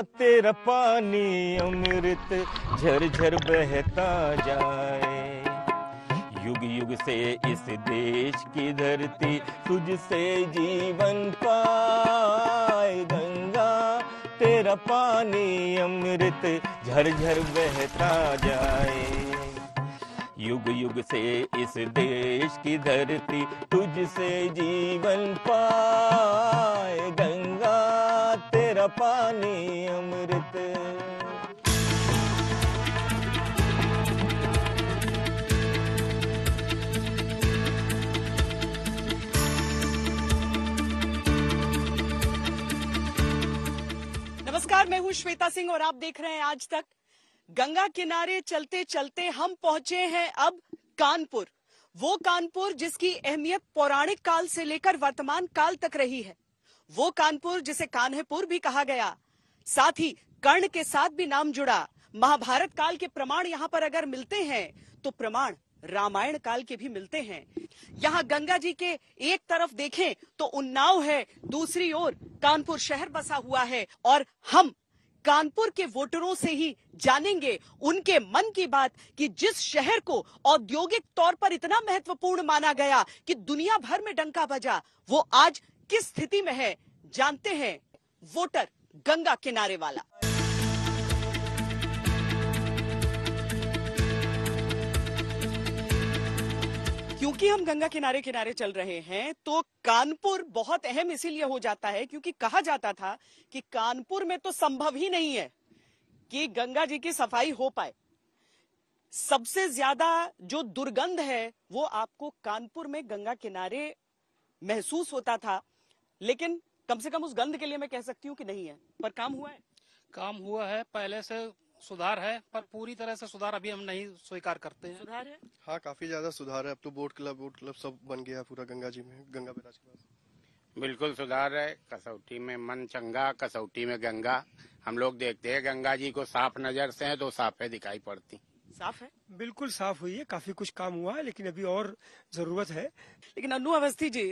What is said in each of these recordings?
तेरा पानी अमृत झरझर बहता जाए। युग युग से इस देश की धरती तुझसे जीवन पाए। गंगा तेरा पानी अमृत झरझर बहता जाए। युग युग से इस देश की धरती तुझसे जीवन पाए। गंगा तेरा पानी अमृत। नमस्कार, मैं हूं श्वेता सिंह और आप देख रहे हैं आज तक। गंगा किनारे चलते चलते हम पहुंचे हैं अब कानपुर। वो कानपुर जिसकी अहमियत पौराणिक काल से लेकर वर्तमान काल तक रही है। वो कानपुर जिसे कान्हेपुर भी कहा गया। साथ ही कर्ण के साथ भी नाम जुड़ा। महाभारत काल के प्रमाण यहाँ पर अगर मिलते हैं तो प्रमाण रामायण काल के भी मिलते हैं। यहाँ गंगा जी के एक तरफ देखें तो उन्नाव है, दूसरी ओर कानपुर शहर बसा हुआ है। और हम कानपुर के वोटरों से ही जानेंगे उनके मन की बात कि जिस शहर को औद्योगिक तौर पर इतना महत्वपूर्ण माना गया कि दुनिया भर में डंका बजा, वो आज किस स्थिति में है। जानते हैं वोटर गंगा किनारे वाला। क्योंकि हम गंगा किनारे किनारे चल रहे हैं तो कानपुर बहुत अहम इसीलिए हो जाता है क्योंकि कहा जाता था कि कानपुर में तो संभव ही नहीं है कि गंगा जी की सफाई हो पाए। सबसे ज्यादा जो दुर्गंध है वो आपको कानपुर में गंगा किनारे महसूस होता था। लेकिन कम से कम उस गंध के लिए मैं कह सकती हूँ कि नहीं है, पर काम हुआ है। काम हुआ है, पहले से सुधार है, पर पूरी तरह से सुधार अभी हम नहीं स्वीकार करते हैं। सुधार है, हाँ काफी ज्यादा सुधार है। अब तो बोट क्लब सब बन गया है पूरा गंगा जी में, गंगा बैराज के पास। बिल्कुल सुधार है। कसौटी में मन चंगा, कसौटी में गंगा। हम लोग देखते हैं गंगा जी को साफ नजर से है तो साफे दिखाई पड़ती। साफ है, बिल्कुल साफ हुई है। काफी कुछ काम हुआ है लेकिन अभी और जरूरत है। लेकिन अन्नू अवस्थी जी,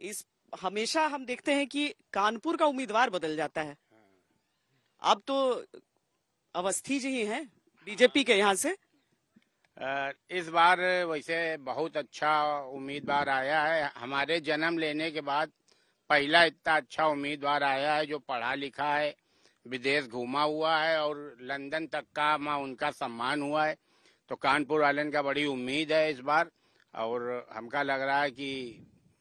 इस हमेशा हम देखते हैं कि कानपुर का उम्मीदवार बदल जाता है। अब तो अवस्थी जी ही हैं बीजेपी के यहाँ से। इस बार वैसे बहुत अच्छा उम्मीदवार आया है। हमारे जन्म लेने के बाद पहला इतना अच्छा उम्मीदवार आया है जो पढ़ा लिखा है, विदेश घूमा हुआ है और लंदन तक का उनका सम्मान हुआ है। तो कानपुर वालन का बड़ी उम्मीद है इस बार और हमका लग रहा है कि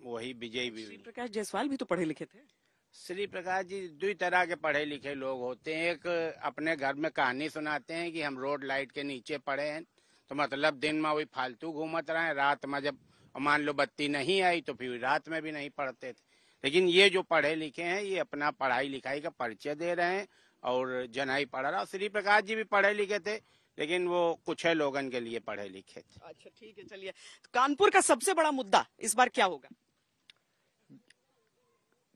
वही विजयी भी। श्री प्रकाश जायसवाल भी तो पढ़े लिखे थे। श्री प्रकाश जी दो तरह के पढ़े लिखे लोग होते हैं। एक अपने घर में कहानी सुनाते हैं कि हम रोड लाइट के नीचे पड़े हैं, तो मतलब दिन में वही फालतू घूमत रहे, रात में जब मान लो बत्ती नहीं आई तो फिर रात में भी नहीं पढ़ते थे। लेकिन ये जो पढ़े लिखे हैं ये अपना पढ़ाई लिखाई का परिचय दे रहे हैं और जनाई पढ़ रहा। श्री प्रकाश जी भी पढ़े लिखे थे लेकिन वो कुछ है लोगन के लिए पढ़े लिखे थे। अच्छा ठीक है, चलिए कानपुर का सबसे बड़ा मुद्दा इस बार क्या होगा?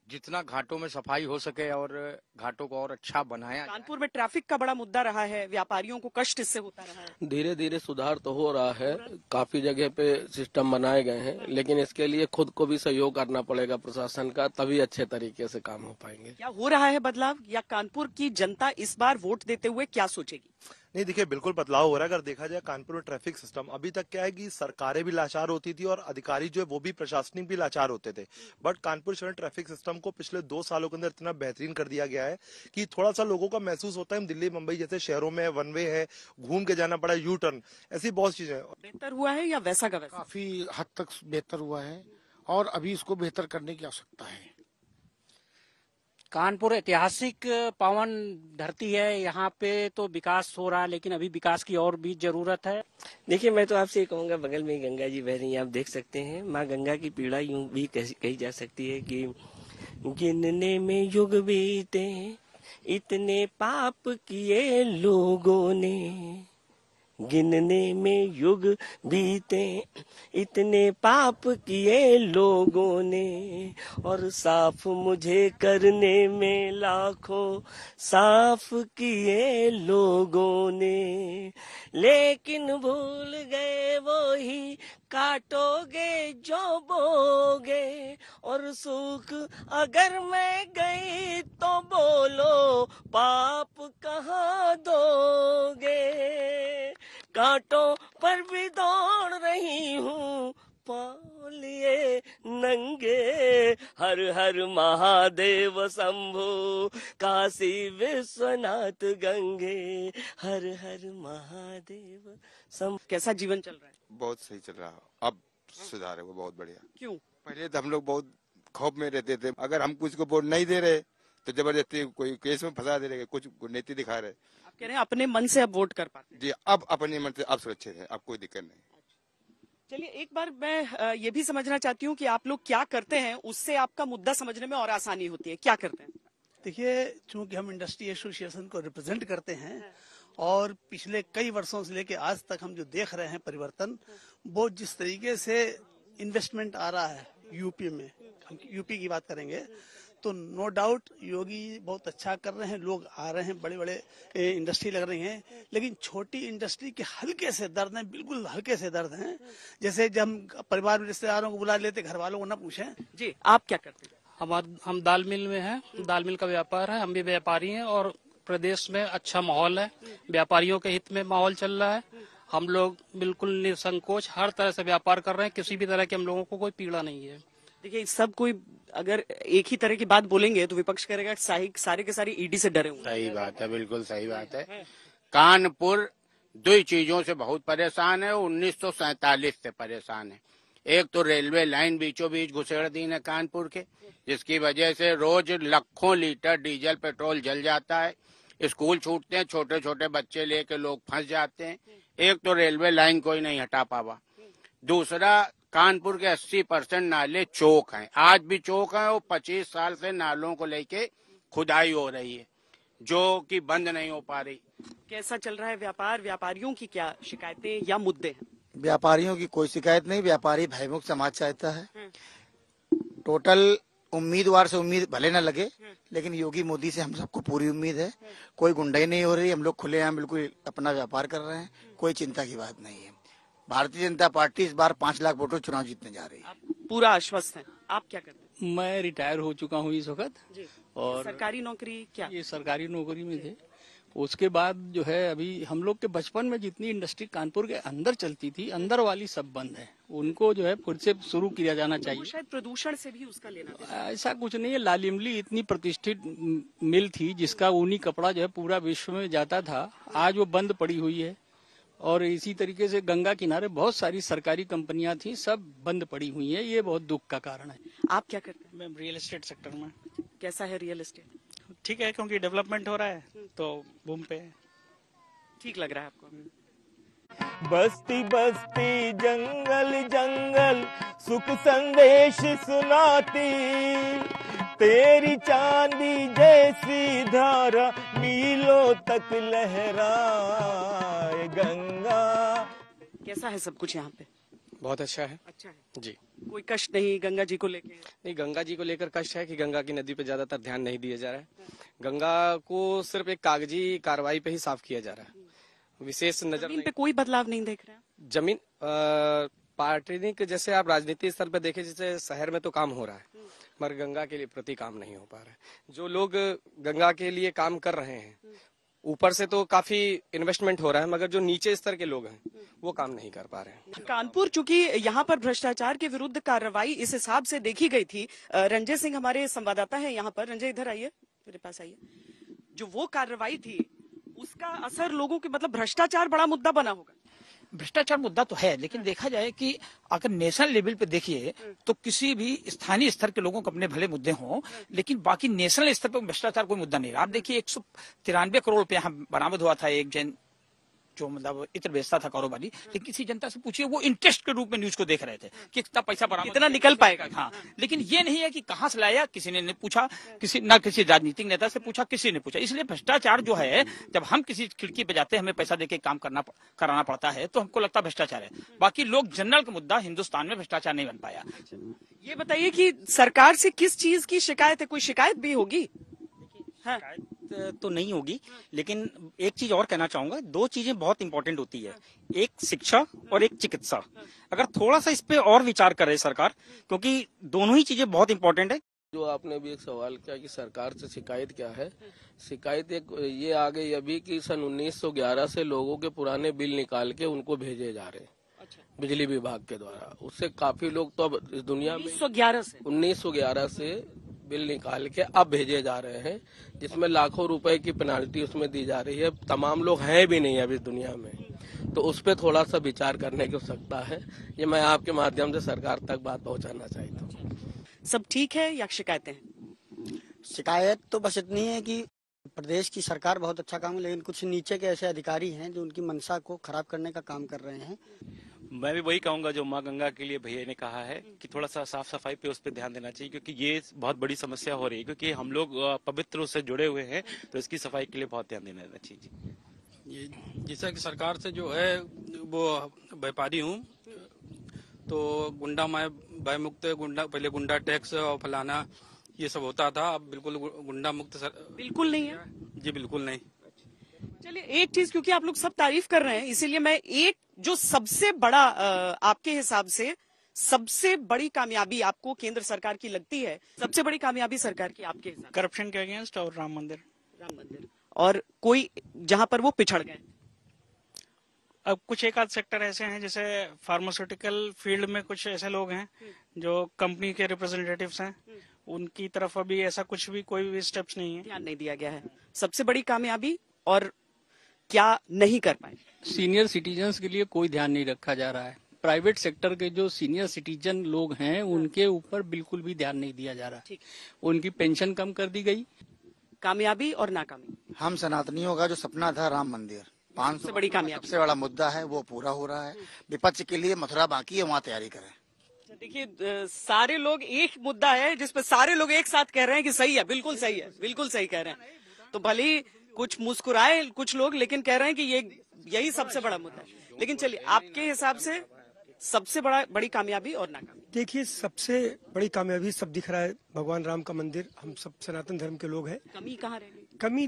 जितना घाटों में सफाई हो सके और घाटों को और अच्छा बनाया। कानपुर में ट्रैफिक का बड़ा मुद्दा रहा है, व्यापारियों को कष्ट इससे होता रहा है। धीरे धीरे सुधार तो हो रहा है, काफी जगह पे सिस्टम बनाए गए हैं, लेकिन इसके लिए खुद को भी सहयोग करना पड़ेगा प्रशासन का, तभी अच्छे तरीके से काम हो पाएंगे। क्या हो रहा है बदलाव, या कानपुर की जनता इस बार वोट देते हुए क्या सोचेगी? नहीं देखिए, बिल्कुल बदलाव हो रहा है। अगर देखा जाए कानपुर में ट्रैफिक सिस्टम अभी तक क्या है कि सरकारें भी लाचार होती थी और अधिकारी जो है वो भी प्रशासनिक भी लाचार होते थे। बट कानपुर शहर ट्रैफिक सिस्टम को पिछले 2 सालों के अंदर इतना बेहतरीन कर दिया गया है कि थोड़ा सा लोगों का महसूस होता है हम दिल्ली मुंबई जैसे शहरों में वन वे है, घूम के जाना पड़ा, यू टर्न, ऐसी बहुत चीजें। बेहतर हुआ है या वैसा का वैसा? काफी हद तक बेहतर हुआ है और अभी इसको बेहतर करने की आवश्यकता है। कानपुर ऐतिहासिक पावन धरती है, यहाँ पे तो विकास हो रहा है लेकिन अभी विकास की और भी जरूरत है। देखिए, मैं तो आपसे कहूँगा, बगल में गंगा जी बह रही हैं, आप देख सकते हैं। माँ गंगा की पीड़ा यूं भी कही जा सकती है कि गिनने में युग बीते इतने पाप किए लोगों ने, गिनने में युग बीते इतने पाप किए लोगों ने, और साफ मुझे करने में लाखों साफ किए लोगों ने, लेकिन भूल गए वो ही काटोगे जो बोगे, और सुख अगर मैं गई तो बोलो पाप कहाँ दोगे, कांटों पर भी दौड़ रही हूँ पाँव लिए नंगे, हर हर महादेव शंभु काशी विश्वनाथ गंगे, हर हर महादेव शंभु। कैसा जीवन चल रहा है? बहुत सही चल रहा है, अब सुधार है वो बहुत बढ़िया। क्यों? पहले तो हम लोग बहुत खौफ में रहते थे, अगर हम कुछ को वोट नहीं दे रहे तो जबरदस्ती कोई केस में फंसा दे रहे, कुछ नीति दिखा रहे। आप कह रहे हैं अपने मन से अब वोट कर पाते हैं? जी, अब अपने मन से अब सुरक्षित है, अब कोई दिक्कत नहीं। चलिए, एक बार मैं ये भी समझना चाहती हूँ कि आप लोग क्या करते हैं, उससे आपका मुद्दा समझने में और आसानी होती है। क्या करते हैं? देखिए, चूंकि हम इंडस्ट्री एसोसिएशन को रिप्रेजेंट करते हैं और पिछले कई वर्षों से लेके आज तक हम जो देख रहे हैं परिवर्तन, वो जिस तरीके से इन्वेस्टमेंट आ रहा है यूपी में, हम यूपी की बात करेंगे तो नो डाउट योगी बहुत अच्छा कर रहे हैं, लोग आ रहे हैं, बड़े बड़े इंडस्ट्री लग रही हैं, लेकिन छोटी इंडस्ट्री के हल्के से दर्द हैं, बिल्कुल हल्के से दर्द हैं। जैसे जब हम परिवार में रिश्तेदारों को बुला लेते, घर वालों को ना पूछें। जी, आप क्या करते हैं? हम दाल मिल में हैं, दाल मिल का व्यापार है, हम भी व्यापारी हैं और प्रदेश में अच्छा माहौल है, व्यापारियों के हित में माहौल चल रहा है। हम लोग बिल्कुल निसंकोच हर तरह से व्यापार कर रहे हैं, किसी भी तरह के हम लोगों को कोई पीड़ा नहीं है। देखिए, सब कोई अगर एक ही तरह की बात बोलेंगे तो विपक्ष करेगा सारे के सारे ईडी से डरे हुए। सही बात है, बिल्कुल सही बात है। कानपुर दो चीजों से बहुत परेशान है, 1947 से परेशान है। एक तो रेलवे लाइन बीचों बीच घुसेड़ दी है कानपुर के, जिसकी वजह से रोज लाखों लीटर डीजल पेट्रोल जल जाता है। स्कूल छूटते हैं, छोटे छोटे बच्चे लेके लोग फंस जाते हैं। एक तो रेलवे लाइन कोई नहीं हटा पावा। दूसरा, कानपुर के 80% नाले चौक हैं, आज भी चौक हैं। वो 25 साल से नालों को लेके खुदाई हो रही है, जो कि बंद नहीं हो पा रही। कैसा चल रहा है व्यापार? व्यापारियों की क्या शिकायतें या मुद्दे हैं? व्यापारियों की कोई शिकायत नहीं, व्यापारी भयमुक्त समाज चाहता है। टोटल उम्मीदवार से उम्मीद भले न लगे, लेकिन योगी मोदी से हम सबको पूरी उम्मीद है। कोई गुंडाई नहीं हो रही, हम लोग खुलेआम बिल्कुल अपना व्यापार कर रहे हैं, कोई चिंता की बात नहीं है। भारतीय जनता पार्टी इस बार 5 लाख वोटों चुनाव जीतने जा रही है। पूरा आश्वस्त है। आप क्या करते हैं? मैं रिटायर हो चुका हूँ इस वक्त, और सरकारी नौकरी क्या? ये सरकारी नौकरी में थे। उसके बाद जो है, अभी हम लोग के बचपन में जितनी इंडस्ट्री कानपुर के अंदर चलती थी, अंदर वाली सब बंद है। उनको जो है फिर से शुरू किया जाना चाहिए। शायद प्रदूषण से भी उसका लेना। ऐसा कुछ नहीं है। लाल इमली इतनी प्रतिष्ठित मिल थी जिसका ऊनी कपड़ा जो है पूरा विश्व में जाता था, आज वो बंद पड़ी हुई है। और इसी तरीके से गंगा किनारे बहुत सारी सरकारी कंपनियां थी, सब बंद पड़ी हुई है। ये बहुत दुख का कारण है। आप क्या करते हैं? मैं रियल एस्टेट सेक्टर में। कैसा है रियल एस्टेट? ठीक है, क्योंकि डेवलपमेंट हो रहा है तो बूम पे है। ठीक लग रहा है आपको? बस्ती बस्ती जंगल जंगल सुख संदेश सुनाती, तेरी चांदी जैसी धारा मीलों तक लहराए गंगा। कैसा है सब कुछ यहाँ पे? बहुत अच्छा है। अच्छा है जी। कोई कष्ट नहीं गंगा जी को लेकर? नहीं, गंगा जी को लेकर कष्ट है कि गंगा की नदी पे ज्यादातर ध्यान नहीं दिया जा रहा है। गंगा को सिर्फ एक कागजी कार्रवाई पे ही साफ किया जा रहा है, विशेष नजर जमीन पे कोई बदलाव नहीं देख रहे हैं? जमीन पार्टी के जैसे आप राजनीति स्तर पे देखें, जैसे शहर में तो काम हो रहा है, मगर गंगा के लिए प्रति काम नहीं हो पा रहा है। जो लोग गंगा के लिए काम कर रहे हैं, ऊपर से तो काफी इन्वेस्टमेंट हो रहा है, मगर जो नीचे स्तर के लोग हैं वो काम नहीं कर पा रहे हैं। कानपुर चूंकि यहाँ पर भ्रष्टाचार के विरुद्ध कार्रवाई इस हिसाब से देखी गई थी। रंजय सिंह हमारे संवाददाता है यहाँ पर। रंजय, इधर आइए, मेरे पास आइए। जो वो कार्रवाई थी उसका असर लोगों के, मतलब भ्रष्टाचार बड़ा मुद्दा बना होगा। भ्रष्टाचार मुद्दा तो है, लेकिन देखा जाए कि अगर नेशनल लेवल पे देखिए तो किसी भी स्थानीय स्तर के लोगों को अपने भले मुद्दे हों, लेकिन बाकी नेशनल स्तर पे भ्रष्टाचार कोई मुद्दा नहीं है। आप देखिए 193 करोड़ रुपया बरामद हुआ था एक जैन जो मतलब इत्र बेचता था कारोबारी, लेकिन किसी जनता से पूछिए, वो इंटरेस्ट के रूप में न्यूज को देख रहे थे कि कितना पैसा बरामद, कितना निकल पाएगा। हाँ, लेकिन ये नहीं है कि कहाँ से लाया, किसी ने नहीं पूछा, किसी राजनीतिक नेता से पूछा, किसी ने पूछा। इसलिए भ्रष्टाचार जो है, जब हम किसी खिड़की पे जाते हैं, हमें पैसा देके काम कराना पड़ता है, तो हमको लगता है भ्रष्टाचार है। बाकी लोग जनरल का मुद्दा हिंदुस्तान में भ्रष्टाचार नहीं बन पाया। ये बताइए कि सरकार से किस चीज की शिकायत है? कोई शिकायत भी होगी? हाँ। तो नहीं होगी, लेकिन एक चीज और कहना चाहूंगा। 2 चीजें बहुत इंपॉर्टेंट होती है, एक शिक्षा और एक चिकित्सा। अगर थोड़ा सा इस पे और विचार करे सरकार, क्योंकि दोनों ही चीजें बहुत इंपॉर्टेंट है। जो आपने भी एक सवाल किया कि सरकार से शिकायत क्या है, शिकायत एक ये आ गई अभी कि सन 1911 से लोगों के पुराने बिल निकाल के उनको भेजे जा रहे हैं बिजली विभाग के द्वारा। उससे काफी लोग तो अब इस दुनिया में 1911 से बिल निकाल के अब भेजे जा रहे हैं, जिसमें लाखों रुपए की पेनाल्टी उसमें दी जा रही है। तमाम लोग हैं भी नहीं अब इस दुनिया में, तो उस पर थोड़ा सा विचार करने की आवश्यकता है। ये मैं आपके माध्यम से सरकार तक बात पहुंचाना चाहता हूँ। सब ठीक है या शिकायतें हैं? शिकायत तो बस इतनी है कि प्रदेश की सरकार बहुत अच्छा काम है, लेकिन कुछ नीचे के ऐसे अधिकारी हैं जो उनकी मंशा को खराब करने का काम कर रहे हैं। मैं भी वही कहूंगा जो माँ गंगा के लिए भैया ने कहा है कि थोड़ा सा साफ सफाई पे उस पर ध्यान देना चाहिए, क्योंकि ये बहुत बड़ी समस्या हो रही है। क्योंकि हम लोग पवित्र उससे जुड़े हुए हैं, तो इसकी सफाई के लिए बहुत ध्यान देना चाहिए। ये जैसा कि सरकार से जो है वो व्यापारी हूँ, तो गुंडा मैं भय मुक्त, गुंडा पहले गुंडा टैक्स और फलाना ये सब होता था, अब बिल्कुल गुंडा मुक्त बिल्कुल नहीं है जी, बिल्कुल नहीं। चलिए एक चीज, क्योंकि आप लोग सब तारीफ कर रहे हैं, इसीलिए मैं एक जो सबसे बड़ा आपके हिसाब से सबसे बड़ी कामयाबी आपको केंद्र सरकार की लगती है, सबसे बड़ी कामयाबी सरकार की आपके हिसाब? करप्शन के अगेंस्ट और राम मंदिर और कोई जहां पर वो पिछड़ गए। अब कुछ एक आध सेक्टर ऐसे हैं, जैसे फार्मास्यूटिकल फील्ड में कुछ ऐसे लोग हैं जो कंपनी के रिप्रेजेंटेटिव्स हैं, उनकी तरफ अभी ऐसा कुछ भी कोई भी स्टेप्स नहीं है, ध्यान नहीं दिया गया है। सबसे बड़ी कामयाबी और क्या नहीं कर पाए? सीनियर सिटीजन्स के लिए कोई ध्यान नहीं रखा जा रहा है। प्राइवेट सेक्टर के जो सीनियर सिटीजन लोग हैं उनके ऊपर बिल्कुल भी ध्यान नहीं दिया जा रहा। उनकी पेंशन कम कर दी गई। कामयाबी और नाकामी? हम सनातनियों का जो सपना था राम मंदिर 500 बड़ी कामयाबी, सबसे बड़ा मुद्दा है, वो पूरा हो रहा है। विपक्ष के लिए मथुरा बाकी है, वहाँ तैयारी करें। देखिए सारे लोग एक मुद्दा है जिसपे सारे लोग एक साथ कह रहे हैं कि सही है, बिल्कुल सही है, बिल्कुल सही कह रहे हैं। तो भले ही कुछ मुस्कुराए कुछ लोग, लेकिन कह रहे हैं कि यही सबसे बड़ा मुद्दा है। लेकिन चलिए आपके हिसाब से सबसे बड़ी कामयाबी और नाकामी? देखिए सबसे बड़ी कामयाबी सब दिख रहा है, भगवान राम का मंदिर। हम सब सनातन धर्म के लोग हैं। कमी कहाँ रह गई? कमी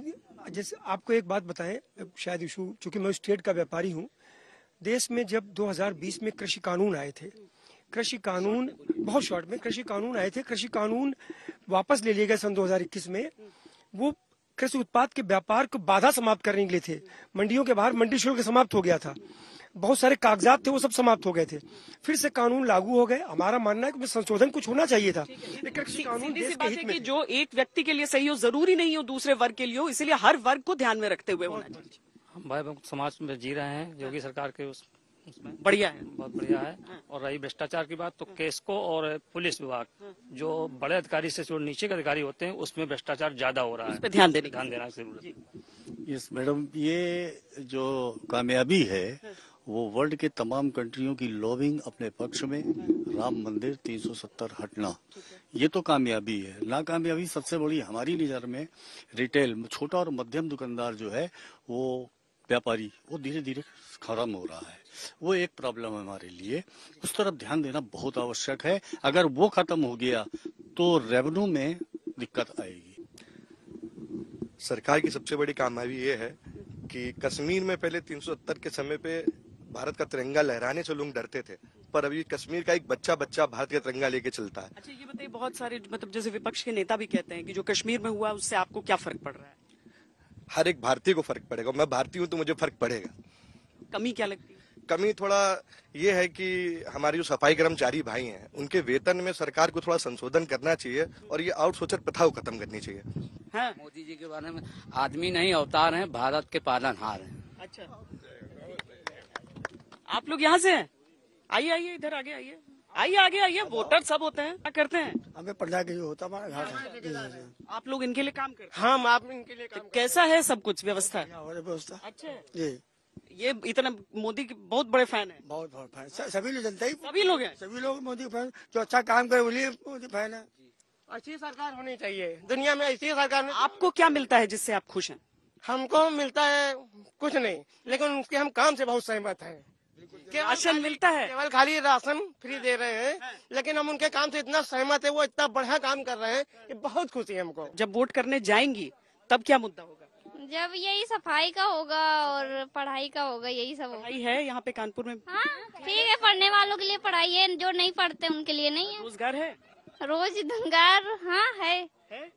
जैसे आपको एक बात बताएं, शायद इशू, चूंकि मैं स्टेट का व्यापारी हूँ, देश में जब 2020 में कृषि कानून आए थे, कृषि कानून बहुत शॉर्ट में कृषि कानून आए थे, कृषि कानून वापस ले लिए गए सन 2021 में। वो कृषि उत्पाद के व्यापार को बाधा समाप्त करने के लिए थे। मंडियों के बाहर मंडी शुल्क समाप्त हो गया था, बहुत सारे कागजात थे वो सब समाप्त हो गए थे, फिर से कानून लागू हो गए। हमारा मानना है कि संशोधन कुछ होना चाहिए था। कृषि कानून देश के हित में कि जो एक व्यक्ति के लिए सही हो जरूरी नहीं हो दूसरे वर्ग के लिए हो, इसलिए हर वर्ग को ध्यान में रखते हुए होना चाहिए। हम भाई समाज में जी रहे हैं, योगी सरकार के उसमें बढ़िया है, बहुत बढ़िया है। और रही भ्रष्टाचार की बात, तो केस्को और पुलिस विभाग जो बड़े अधिकारी से जो नीचे के अधिकारी होते हैं उसमें भ्रष्टाचार ज्यादा हो रहा है, उस पे ध्यान देना जरूरत है। यस मैडम, ये जो कामयाबी है वो वर्ल्ड के तमाम कंट्रियों की लॉबिंग अपने पक्ष में, राम मंदिर 370 हटना, ये तो कामयाबी है। नाकामयाबी सबसे बड़ी हमारी नजर में रिटेल, छोटा और मध्यम दुकानदार जो है, वो व्यापारी, वो धीरे धीरे खत्म हो रहा है। वो एक प्रॉब्लम है हमारे लिए, उस तरफ ध्यान देना बहुत आवश्यक है। अगर वो खत्म हो गया तो रेवेन्यू में दिक्कत आएगी। सरकार की सबसे बड़ी कामयाबी ये है कि कश्मीर में पहले 370 के समय पे भारत का तिरंगा लहराने से लोग डरते थे, पर अभी कश्मीर का एक बच्चा भारत का तिरंगा लेके चलता है। अच्छा ये बताइए, बहुत सारे मतलब जैसे विपक्ष के नेता भी कहते हैं कि जो कश्मीर में हुआ उससे आपको क्या फर्क पड़ रहा है? हर एक भारतीय को फर्क पड़ेगा। मैं भारतीय हूँ तो मुझे फर्क पड़ेगा। कमी क्या लगती है? कमी थोड़ा ये है कि हमारे जो सफाई कर्मचारी भाई हैं उनके वेतन में सरकार को थोड़ा संशोधन करना चाहिए और ये आउटसोर्सर प्रथा को खत्म करनी चाहिए। हाँ? मोदी जी के बारे में, आदमी नहीं अवतार हैं, भारत के पालनहार हैं। अच्छा, आप लोग यहाँ से हैं? आइए आइए, इधर आगे आइए, आइए आगे आइए। वोटर सब होते हैं, क्या करते हैं? हमें प्रजा के जो होता हमारा घाट है। आप लोग इनके लिए काम करते हैं? हम आप इनके लिए काम कैसा है सब कुछ व्यवस्था? व्यवस्था अच्छा जी। ये इतना मोदी के बहुत बड़े फैन है? बहुत फैन, सभी लोग जनता ही, सभी लोग हैं, सभी लोग मोदी फैन। जो अच्छा काम करे बोलिए मोदी फैन है। अच्छी सरकार होनी चाहिए दुनिया में, ऐसी सरकार। आपको क्या मिलता है जिससे आप खुश हैं? हमको मिलता है कुछ नहीं, लेकिन उसके हम काम से बहुत सहमत हैं। राशन मिलता है? केवल खाली राशन फ्री दे रहे हैं, लेकिन हम उनके काम से इतना सहमत है, वो इतना बढ़िया काम कर रहे हैं कि बहुत खुशी है हमको। जब वोट करने जाएंगी तब क्या मुद्दा होगा? जब यही सफाई का होगा और पढ़ाई का होगा, यही सब होगा। पढ़ाई है यहाँ पे कानपुर में? हाँ ठीक है, पढ़ने वालों के लिए पढ़ाई है, जो नहीं पढ़ते उनके लिए नहीं है। रोजगार है? रोज दंगार हाँ है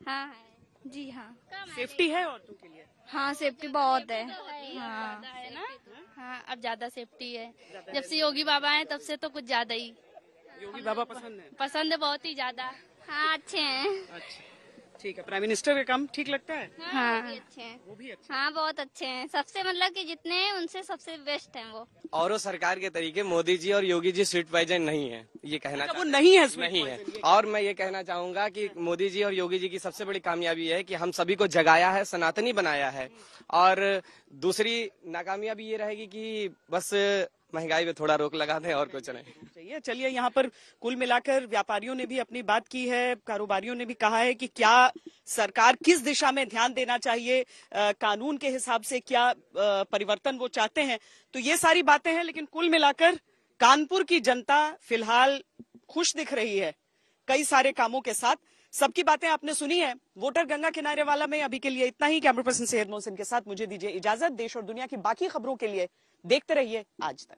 हाँ है जी हाँ। सेफ्टी है औरतों के लिए? हाँ सेफ्टी बहुत है हाँ है ना। हाँ अब ज्यादा सेफ्टी है। जब से योगी बाबा हैं तब से तो कुछ ज्यादा ही। योगी बाबा पसंद है? पसंद है बहुत ही ज्यादा। हाँ अच्छे हैं। अच्छा ठीक है। प्राइम मिनिस्टर का काम ठीक लगता है? हाँ वो भी अच्छे हैं। वो भी अच्छे हाँ बहुत अच्छे हैं। सबसे मतलब कि जितने हैं उनसे सबसे बेस्ट हैं वो। और सरकार के तरीके मोदी जी और योगी जी स्वीट पॉइजन नहीं है, ये कहना वो नहीं है sweet नहीं है। poison, और मैं ये कहना चाहूंगा कि मोदी जी और योगी जी की सबसे बड़ी कामयाबी है कि हम सभी को जगाया है, सनातनी बनाया है। और दूसरी नाकामयाबी ये रहेगी कि बस महंगाई पे थोड़ा रोक लगा दें और कुछ नहीं चाहिए। चलिए यहाँ पर कुल मिलाकर व्यापारियों ने भी अपनी बात की है, कारोबारियों ने भी कहा है कि क्या सरकार किस दिशा में ध्यान देना चाहिए, कानून के हिसाब से क्या परिवर्तन वो चाहते हैं। तो ये सारी बातें हैं, लेकिन कुल मिलाकर कानपुर की जनता फिलहाल खुश दिख रही है कई सारे कामों के साथ। सबकी बातें आपने सुनी है। वोटर गंगा किनारे वाला में अभी के लिए इतना ही। कैमरा पर्सन सैयद मोहसिन के साथ मुझे दीजिए इजाजत। देश और दुनिया की बाकी खबरों के लिए देखते रहिए आज तक।